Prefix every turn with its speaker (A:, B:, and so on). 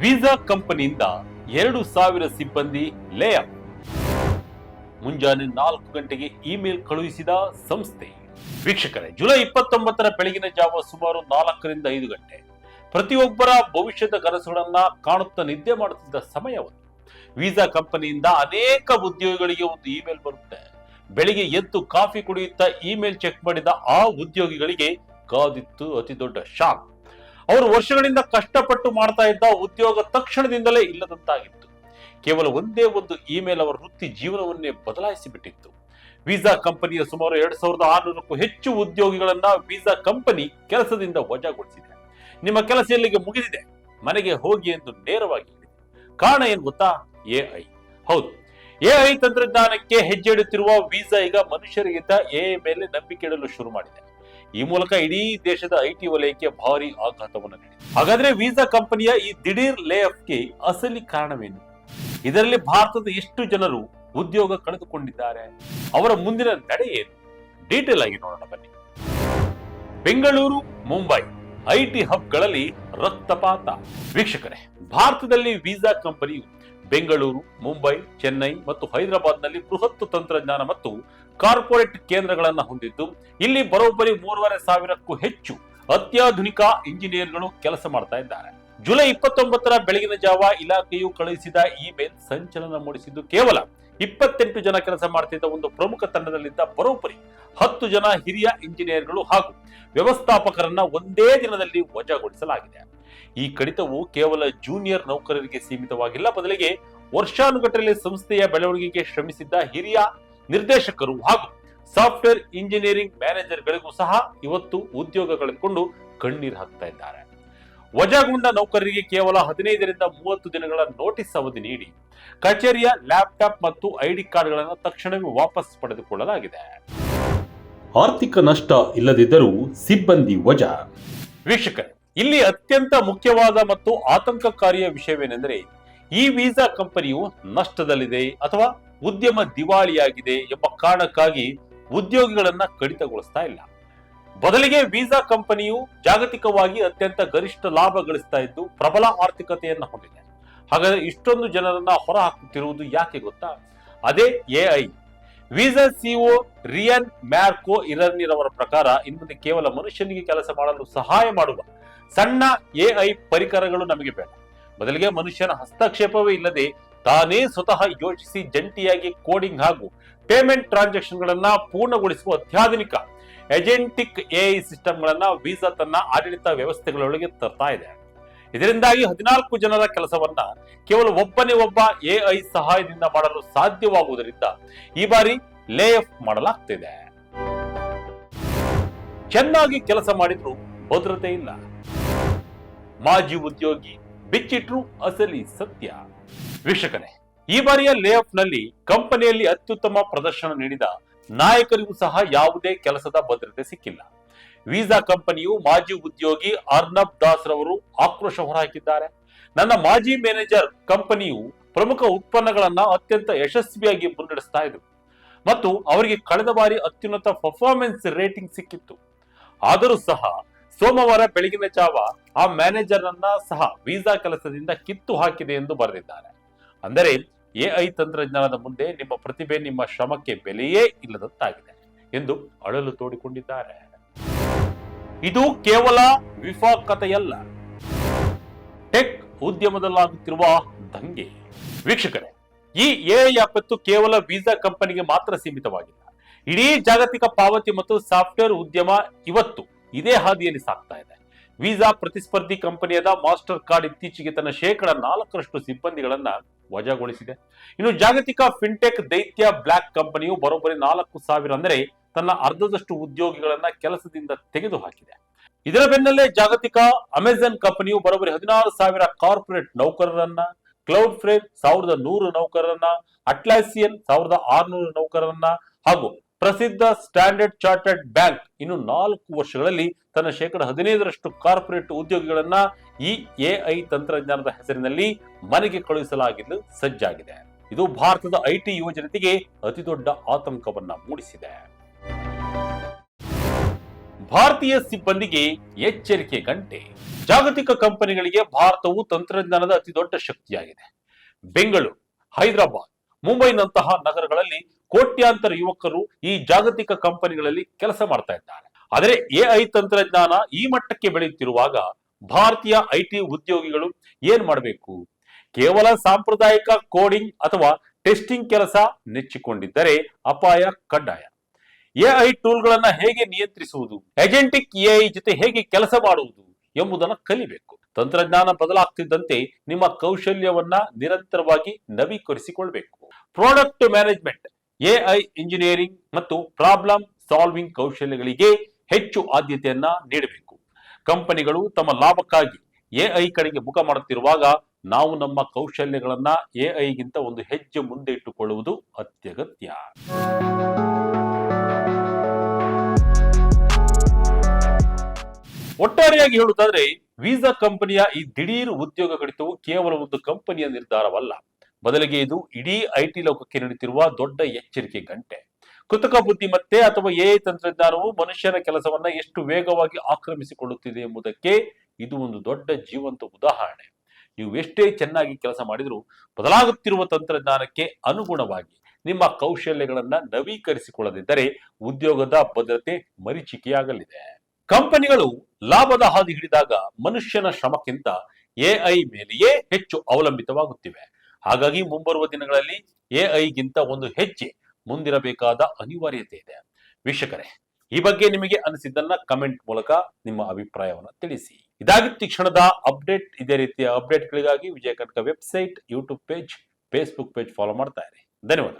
A: Visa ಕಂಪನಿಯಿಂದ 2,000 ಸಿಬ್ಬಂದಿ lay off. ಮುಂಜಾನೆ 4 ಗಂಟೆಗೆ ಇಮೇಲ್ ಕಳುಹಿಸಿದ ಸಂಸ್ಥೆ. ವೀಕ್ಷಕರೇ, ಜುಲೈ 29ರ ಬೆಳಗಿನ ಜಾವ ಸುಮಾರು 4 ರಿಂದ 5 ಗಂಟೆ. ಪ್ರತಿಯೊಬ್ಬರ ಭವಿಷ್ಯದ ಕನಸುಗಳನ್ನ ಕಾಣುತ್ತಾ ನಿದ್ದೆ ಮಾಡುತ್ತಿದ್ದ ಸಮಯವನ್ನು ವೀಸಾ ಕಂಪನಿಯಿಂದ ಅನೇಕ ಉದ್ಯೋಗಿಗಳಿಗೆ ಒಂದು ಇಮೇಲ್ ಬರುತ್ತೆ. ಬೆಳಿಗ್ಗೆ ಎದ್ದು ಕಾಫಿ ಕುಡಿಯುತ್ತಾ ಇಮೇಲ್ ಚೆಕ್ ಮಾಡಿದ ಆ ಉದ್ಯೋಗಿಗಳಿಗೆ ಕಾದಿತ್ತು ಅತಿ ದೊಡ್ಡ ಶಾಕ್. ಅವರು ವರ್ಷಗಳಿಂದ ಕಷ್ಟಪಟ್ಟು ಮಾಡ್ತಾ ಇದ್ದ ಉದ್ಯೋಗ ತಕ್ಷಣದಿಂದಲೇ ಇಲ್ಲದಂತಾಗಿತ್ತು. ಕೇವಲ ಒಂದೇ ಒಂದು ಇಮೇಲ್ ಅವರ ವೃತ್ತಿ ಜೀವನವನ್ನೇ ಬದಲಾಯಿಸಿ ಬಿಟ್ಟಿತ್ತು. ವೀಸಾ ಕಂಪನಿಯ ಸುಮಾರು 2,600ಕ್ಕೂ ಹೆಚ್ಚು ಉದ್ಯೋಗಿಗಳನ್ನ ವೀಸಾ ಕಂಪನಿ ಕೆಲಸದಿಂದ ವಜಾಗೊಳಿಸಿದೆ. ನಿಮ್ಮ ಕೆಲಸ ಎಲ್ಲಿಗೆ ಮುಗಿದಿದೆ, ಮನೆಗೆ ಹೋಗಿ ಎಂದು ನೇರವಾಗಿ ಹೇಳಿದೆ. ಕಾರಣ ಏನ್ ಗೊತ್ತಾ? ಎಐ. ಹೌದು, ಎಐ ತಂತ್ರಜ್ಞಾನಕ್ಕೆ ಹೆಜ್ಜೆ ಇಡುತ್ತಿರುವ ವೀಸಾ ಈಗ ಮನುಷ್ಯರಿಗಿಂತ ಎಐ ಮೇಲೆ ನಂಬಿಕೆ ಇಡಲು ಶುರು ಮಾಡಿದೆ. ಈ ಮೂಲಕ ಇಡೀ ದೇಶದ ಐಟಿ ವಲಯಕ್ಕೆ ಭಾರಿ ಆಘಾತವನ್ನು ನೀಡಿದೆ. ಹಾಗಾದ್ರೆ ವೀಸಾ ಕಂಪನಿಯ ಈ ದಿಢೀರ್ ಲೇ ಆಫ್ಗೆ ಅಸಲಿ ಕಾರಣವೇನು? ಇದರಲ್ಲಿ ಭಾರತದ ಎಷ್ಟು ಜನರು ಉದ್ಯೋಗ ಕಳೆದುಕೊಂಡಿದ್ದಾರೆ? ಅವರ ಮುಂದಿನ ನಡೆ ಏನು? ಡೀಟೇಲ್ ಆಗಿ ನೋಡೋಣ ಬನ್ನಿ. ಬೆಂಗಳೂರು, ಮುಂಬೈ ಐಟಿ ಹಬ್ಗಳಲ್ಲಿ ರಕ್ತಪಾತ. ವೀಕ್ಷಕರೇ, ಭಾರತದಲ್ಲಿ ವೀಸಾ ಕಂಪನಿಯು ಬೆಂಗಳೂರು, ಮುಂಬೈ, ಚೆನ್ನೈ ಮತ್ತು ಹೈದರಾಬಾದ್ನಲ್ಲಿ ಬೃಹತ್ ತಂತ್ರಜ್ಞಾನ ಮತ್ತು ಕಾರ್ಪೊರೇಟ್ ಕೇಂದ್ರಗಳನ್ನು ಹೊಂದಿದ್ದು, ಇಲ್ಲಿ ಬರೋಬ್ಬರಿ 3,500ಕ್ಕೂ ಹೆಚ್ಚು ಅತ್ಯಾಧುನಿಕ ಇಂಜಿನಿಯರ್ಗಳು ಕೆಲಸ ಮಾಡ್ತಾ ಇದ್ದಾರೆ. ಜುಲೈ 29ರ ಬೆಳಗಿನ ಜಾವ ಇಲಾಖೆಯು ಕಳುಹಿಸಿದ ಇಮೇಲ್ ಸಂಚಲನ ಮೂಡಿಸಿದ್ದು. ಕೇವಲ 28 ಜನ ಕೆಲಸ ಮಾಡ್ತಿದ್ದ ಒಂದು ಪ್ರಮುಖ ತಂಡದಲ್ಲಿದ್ದ ಬರೋಬ್ಬರಿ 10 ಜನ ಹಿರಿಯ ಇಂಜಿನಿಯರ್ಗಳು ಹಾಗೂ ವ್ಯವಸ್ಥಾಪಕರನ್ನ ಒಂದೇ ದಿನದಲ್ಲಿ ವಜಾಗೊಳಿಸಲಾಗಿದೆ. ಈ ಕಡಿತವು ಕೇವಲ ಜೂನಿಯರ್ ನೌಕರರಿಗೆ ಸೀಮಿತವಾಗಿಲ್ಲ, ಬದಲಿಗೆ ವರ್ಷಾನುಗಟ್ಟಲೆ ಸಂಸ್ಥೆಯ ಬೆಳವಣಿಗೆಗೆ ಶ್ರಮಿಸಿದ್ದ ಹಿರಿಯ ನಿರ್ದೇಶಕರು ಹಾಗೂ ಸಾಫ್ಟ್ವೇರ್ ಇಂಜಿನಿಯರಿಂಗ್ ಮ್ಯಾನೇಜರ್ಗಳಿಗೂ ಸಹ ಇವತ್ತು ಉದ್ಯೋಗ ಕಳೆದುಕೊಂಡು ಕಣ್ಣೀರು ಹಾಕ್ತಾ ಇದ್ದಾರೆ. ವಜಾಗೊಂಡ ನೌಕರರಿಗೆ ಕೇವಲ 15 ರಿಂದ 30 ದಿನಗಳ ನೋಟಿಸ್ ಅವಧಿ ನೀಡಿ ಕಚೇರಿಯ ಲ್ಯಾಪ್ಟಾಪ್ ಮತ್ತು ಐಡಿ ಕಾರ್ಡ್ಗಳನ್ನು ತಕ್ಷಣವೇ ವಾಪಸ್ ಪಡೆದುಕೊಳ್ಳಲಾಗಿದೆ. ಆರ್ಥಿಕ ನಷ್ಟ ಇಲ್ಲದಿದ್ದರೂ ಸಿಬ್ಬಂದಿ ವಜಾ. ವೀಕ್ಷಕರೇ, ಇಲ್ಲಿ ಅತ್ಯಂತ ಮುಖ್ಯವಾದ ಮತ್ತು ಆತಂಕಕಾರಿಯ ವಿಷಯವೇನೆಂದರೆ, ಈ ವೀಸಾ ಕಂಪನಿಯು ನಷ್ಟದಲ್ಲಿದೆ ಅಥವಾ ಉದ್ಯಮ ದಿವಾಳಿಯಾಗಿದೆ ಎಂಬ ಕಾರಣಕ್ಕಾಗಿ ಉದ್ಯೋಗಿಗಳನ್ನ ಕಡಿತಗೊಳಿಸ್ತಾ ಇಲ್ಲ. ಬದಲಿಗೆ ವೀಸಾ ಕಂಪನಿಯು ಜಾಗತಿಕವಾಗಿ ಅತ್ಯಂತ ಗರಿಷ್ಠ ಲಾಭ ಗಳಿಸ್ತಾ ಇದ್ದು ಪ್ರಬಲ ಆರ್ಥಿಕತೆಯನ್ನು ಹೊಂದಿದೆ. ಹಾಗಾದ್ರೆ ಇಷ್ಟೊಂದು ಜನರನ್ನ ಹೊರ ಹಾಕುತ್ತಿರುವುದು ಯಾಕೆ ಗೊತ್ತಾ? ಅದೇ ಎಐ. ವೀಸಾ ಸಿಒ ರಿಯನ್ ಮ್ಯಾರ್ಕೋ ಇರರ್ನಿರ್ ಅವರ ಪ್ರಕಾರ, ಇನ್ಮುಂದೆ ಕೇವಲ ಮನುಷ್ಯನಿಗೆ ಕೆಲಸ ಮಾಡಲು ಸಹಾಯ ಮಾಡುವ ಸಣ್ಣ ಎಐ ಪರಿಕರಗಳು ನಮಗೆ ಬೇಡ. ಬದಲಿಗೆ ಮನುಷ್ಯನ ಹಸ್ತಕ್ಷೇಪವೇ ಇಲ್ಲದೆ ತಾನೇ ಸ್ವತಃ ಯೋಚಿಸಿ ಜಂಟಿಯಾಗಿ ಕೋಡಿಂಗ್ ಹಾಗೂ ಪೇಮೆಂಟ್ ಟ್ರಾನ್ಸಾಕ್ಷನ್ ಗಳನ್ನ ಪೂರ್ಣಗೊಳಿಸುವ ಅತ್ಯಾಧುನಿಕ ಏಜೆಂಟಿಕ್ ಎಐ ಸಿಸ್ಟಮ್ ಗಳನ್ನ ವೀಸಾ ತನ್ನ ಆಡಳಿತ ವ್ಯವಸ್ಥೆಗಳೊಳಗೆ ತರ್ತಾ ಇದೆ. ಇದರಿಂದಾಗಿ 14 ಜನರ ಕೆಲಸವನ್ನ ಕೇವಲ ಒಬ್ಬನೇ ಒಬ್ಬ ಎಐ ಸಹಾಯದಿಂದ ಮಾಡಲು ಸಾಧ್ಯವಾಗುವುದರಿಂದ ಈ ಬಾರಿ ಲೇ ಆಫ್ ಮಾಡಲಾಗ್ತಿದೆ. ಚೆನ್ನಾಗಿ ಕೆಲಸ ಮಾಡಿದ್ರು ಭದ್ರತೆ ಇಲ್ಲ. ಮಾಜಿ ಉದ್ಯೋಗಿ ಬಿಚ್ಚಿಟ್ರು ಅಸಲಿ ಸತ್ಯ. ವೀಕ್ಷಕರೇ, ಈ ಬಾರಿಯ ಲೇ ಆಫ್ ನಲ್ಲಿ ಕಂಪನಿಯಲ್ಲಿ ಅತ್ಯುತ್ತಮ ಪ್ರದರ್ಶನ ನೀಡಿದ ನಾಯಕರಿಗೂ ಸಹ ಯಾವುದೇ ಕೆಲಸದ ಭದ್ರತೆ ಸಿಕ್ಕಿಲ್ಲ. ವೀಸಾ ಕಂಪನಿಯು ಮಾಜಿ ಉದ್ಯೋಗಿ ಅರ್ನಬ್ ದಾಸ್ ರವರು ಆಕ್ರೋಶ ಹೊರಹಾಕಿದ್ದಾರೆ. ನನ್ನ ಮಾಜಿ ಮ್ಯಾನೇಜರ್ ಕಂಪನಿಯು ಪ್ರಮುಖ ಉತ್ಪನ್ನಗಳನ್ನ ಅತ್ಯಂತ ಯಶಸ್ವಿಯಾಗಿ ಮುನ್ನಡೆಸ್ತಾ ಇದ್ರು ಮತ್ತು ಅವರಿಗೆ ಕಳೆದ ಬಾರಿ ಅತ್ಯುನ್ನತ ಪರ್ಫಾರ್ಮೆನ್ಸ್ ರೇಟಿಂಗ್ ಸಿಕ್ಕಿತ್ತು. ಆದರೂ ಸಹ ಸೋಮವಾರ ಬೆಳಗಿನ ಜಾವ ಆ ಮ್ಯಾನೇಜರ್ ಅನ್ನ ಸಹ ವೀಸಾ ಕೆಲಸದಿಂದ ಕಿತ್ತು ಹಾಕಿದೆ ಎಂದು ಬರೆದಿದ್ದಾರೆ. ಅಂದರೆ ಎಐ ತಂತ್ರಜ್ಞಾನದ ಮುಂದೆ ನಿಮ್ಮ ಪ್ರತಿಭೆ, ನಿಮ್ಮ ಶ್ರಮಕ್ಕೆ ಬೆಲೆಯೇ ಇಲ್ಲದಂತಾಗಿದೆ ಎಂದು ಅಳಲು ತೋಡಿಕೊಂಡಿದ್ದಾರೆ. ಇದು ಕೇವಲ ವಿಫಾಕತೆಯಲ್ಲ, ಟೆಕ್ ಉದ್ಯಮದಲ್ಲಾಗುತ್ತಿರುವ ದಂಗೆ. ವೀಕ್ಷಕರೇ, ಈ ಎಐ ಆಪತ್ತು ಕೇವಲ ವೀಸಾ ಕಂಪನಿಗೆ ಮಾತ್ರ ಸೀಮಿತವಾಗಿಲ್ಲ. ಇಡೀ ಜಾಗತಿಕ ಪಾವತಿ ಮತ್ತು ಸಾಫ್ಟ್ವೇರ್ ಉದ್ಯಮ ಇವತ್ತು ಇದೇ ಹಾದಿಯಲ್ಲಿ ಸಾಗ್ತಾ ಇದೆ. ವೀಸಾ ಪ್ರತಿಸ್ಪರ್ಧಿ ಕಂಪನಿಯಾದ ಮಾಸ್ಟರ್ ಕಾರ್ಡ್ ಇತ್ತೀಚೆಗೆ ತನ್ನ 4% ಸಿಬ್ಬಂದಿಗಳನ್ನ ವಜಾಗೊಳಿಸಿದೆ. ಇನ್ನು ಜಾಗತಿಕ ಫಿನ್ಟೆಕ್ ದೈತ್ಯ ಬ್ಲಾಕ್ ಕಂಪನಿಯು ಬರೋಬ್ಬರಿ 4,000 ಅಂದರೆ ತನ್ನ ಅರ್ಧದಷ್ಟು ಉದ್ಯೋಗಿಗಳನ್ನ ಕೆಲಸದಿಂದ ತೆಗೆದುಹಾಕಿದೆ. ಇದರ ಬೆನ್ನಲ್ಲೇ ಜಾಗತಿಕ ಅಮೆಜಾನ್ ಕಂಪನಿಯು ಬರೋಬ್ಬರಿ 16,000 ಕಾರ್ಪೊರೇಟ್ ನೌಕರರನ್ನ, ಕ್ಲೌಡ್ ಫ್ರೇಮ್ 1,100 ನೌಕರರನ್ನ, ಅಟ್ಲಾಸಿಯನ್ 1,600 ನೌಕರರನ್ನ ಹಾಗೂ ಪ್ರಸಿದ್ಧ ಸ್ಟ್ಯಾಂಡರ್ಡ್ ಚಾರ್ಟರ್ಡ್ ಬ್ಯಾಂಕ್ ಇನ್ನು 4 ವರ್ಷಗಳಲ್ಲಿ ತನ್ನ 15% ಕಾರ್ಪೊರೇಟ್ ಉದ್ಯೋಗಿಗಳನ್ನ ಈ ಎಐ ತಂತ್ರಜ್ಞಾನದ ಹೆಸರಿನಲ್ಲಿ ಮನೆಗೆ ಕಳುಹಿಸಲಾಗಿದ್ದು ಸಜ್ಜಾಗಿದೆ. ಇದು ಭಾರತದ ಐಟಿ ಯುವ ಜನತೆಗೆ ಅತಿ ದೊಡ್ಡ ಆತಂಕವನ್ನ ಮೂಡಿಸಿದೆ. ಭಾರತೀಯ ಸಿಬ್ಬಂದಿಗೆ ಎಚ್ಚರಿಕೆ ಗಂಟೆ. ಜಾಗತಿಕ ಕಂಪನಿಗಳಿಗೆ ಭಾರತವು ತಂತ್ರಜ್ಞಾನದ ಅತಿ ದೊಡ್ಡ ಶಕ್ತಿಯಾಗಿದೆ. ಬೆಂಗಳೂರು, ಹೈದರಾಬಾದ್, ಮುಂಬೈನಂತಹ ನಗರಗಳಲ್ಲಿ ಕೋಟ್ಯಾಂತರ ಯುವಕರು ಈ ಜಾಗತಿಕ ಕಂಪನಿಗಳಲ್ಲಿ ಕೆಲಸ ಮಾಡ್ತಾ ಇದ್ದಾರೆ. ಆದರೆ ಎಐ ತಂತ್ರಜ್ಞಾನ ಈ ಮಟ್ಟಕ್ಕೆ ಬೆಳೆಯುತ್ತಿರುವಾಗ ಭಾರತೀಯ ಐಟಿ ಉದ್ಯೋಗಿಗಳು ಏನ್ ಮಾಡಬೇಕು? ಕೇವಲ ಸಾಂಪ್ರದಾಯಿಕ ಕೋಡಿಂಗ್ ಅಥವಾ ಟೆಸ್ಟಿಂಗ್ ಕೆಲಸ ನೆಚ್ಚಿಕೊಂಡಿದ್ದರೆ ಅಪಾಯ ಕಡ್ಡಾಯ. ಎಐ ಟೂಲ್ಗಳನ್ನ ಹೇಗೆ ನಿಯಂತ್ರಿಸುವುದು, ಏಜೆಂಟಿಕ್ ಎಐ ಜೊತೆ ಹೇಗೆ ಕೆಲಸ ಮಾಡುವುದು ಎಂಬುದನ್ನು ಕಲಿಬೇಕು. ತಂತ್ರಜ್ಞಾನ ಬದಲಾಗ್ತಿದ್ದಂತೆ ನಿಮ್ಮ ಕೌಶಲ್ಯವನ್ನ ನಿರಂತರವಾಗಿ ನವೀಕರಿಸಿಕೊಳ್ಬೇಕು. ಪ್ರಾಡಕ್ಟ್ ಮ್ಯಾನೇಜ್ಮೆಂಟ್, ಎಐ ಇಂಜಿನಿಯರಿಂಗ್ ಮತ್ತು ಪ್ರಾಬ್ಲಮ್ ಸಾಲ್ವಿಂಗ್ ಕೌಶಲ್ಯಗಳಿಗೆ ಹೆಚ್ಚು ಆದ್ಯತೆಯನ್ನ ನೀಡಬೇಕು. ಕಂಪನಿಗಳು ತಮ್ಮ ಲಾಭಕ್ಕಾಗಿ ಎಐ ಕಡೆಗೆ ಮುಖ ಮಾಡುತ್ತಿರುವಾಗ ನಾವು ನಮ್ಮ ಕೌಶಲ್ಯಗಳನ್ನ ಎಐಗಿಂತ ಒಂದು ಹೆಜ್ಜೆ ಮುಂದೆ ಇಟ್ಟುಕೊಳ್ಳುವುದು ಅತ್ಯಗತ್ಯ. ಒಟ್ಟಾರೆಯಾಗಿ ಹೇಳುವುದಾದ್ರೆ, ವೀಸಾ ಕಂಪನಿಯ ಈ ದಿಢೀರ್ ಉದ್ಯೋಗ ಕಡಿತವು ಕೇವಲ ಒಂದು ಕಂಪನಿಯ ನಿರ್ಧಾರವಲ್ಲ, ಬದಲಿಗೆ ಇದು ಇಡೀ ಐಟಿ ಲೋಕಕ್ಕೆ ನೀಡುತ್ತಿರುವ ದೊಡ್ಡ ಎಚ್ಚರಿಕೆ ಗಂಟೆ. ಕೃತಕ ಬುದ್ಧಿಮತ್ತೆ ಅಥವಾ ಎಐ ತಂತ್ರಜ್ಞಾನವು ಮನುಷ್ಯನ ಕೆಲಸವನ್ನ ಎಷ್ಟು ವೇಗವಾಗಿ ಆಕ್ರಮಿಸಿಕೊಳ್ಳುತ್ತಿದೆ ಎಂಬುದಕ್ಕೆ ಇದು ಒಂದು ದೊಡ್ಡ ಜೀವಂತ ಉದಾಹರಣೆ. ನೀವು ಎಷ್ಟೇ ಚೆನ್ನಾಗಿ ಕೆಲಸ ಮಾಡಿದರೂ ಬದಲಾಗುತ್ತಿರುವ ತಂತ್ರಜ್ಞಾನಕ್ಕೆ ಅನುಗುಣವಾಗಿ ನಿಮ್ಮ ಕೌಶಲ್ಯಗಳನ್ನ ನವೀಕರಿಸಿಕೊಳ್ಳದಿದ್ದರೆ ಉದ್ಯೋಗದ ಭದ್ರತೆ ಮರೀಚಿಕೆಯಾಗಲಿದೆ. ಕಂಪನಿಗಳು ಲಾಭದ ಹಾದಿ ಹಿಡಿದಾಗ ಮನುಷ್ಯನ ಶ್ರಮಕ್ಕಿಂತ ಎಐ ಮೇಲೆಯೇ ಹೆಚ್ಚು ಅವಲಂಬಿತವಾಗುತ್ತಿವೆ. ಹಾಗಾಗಿ ಮುಂಬರುವ ದಿನಗಳಲ್ಲಿ ಎಐಗಿಂತ ಒಂದು ಹೆಜ್ಜೆ ಮುಂದಿರಬೇಕಾದ ಅನಿವಾರ್ಯತೆ ಇದೆ. ವೀಕ್ಷಕರೇ, ಈ ಬಗ್ಗೆ ನಿಮಗೆ ಅನಿಸಿದ್ದನ್ನ ಕಮೆಂಟ್ ಮೂಲಕ ನಿಮ್ಮ ಅಭಿಪ್ರಾಯವನ್ನು ತಿಳಿಸಿ. ಇದಾಗಿತ್ತು ಕ್ಷಣದ ಅಪ್ಡೇಟ್. ಇದೇ ರೀತಿಯ ಅಪ್ಡೇಟ್ಗಳಿಗಾಗಿ Vijaya Karnataka website, YouTube page, Facebook page follow ಮಾಡ್ತಾ ಇರಿ. ಧನ್ಯವಾದ.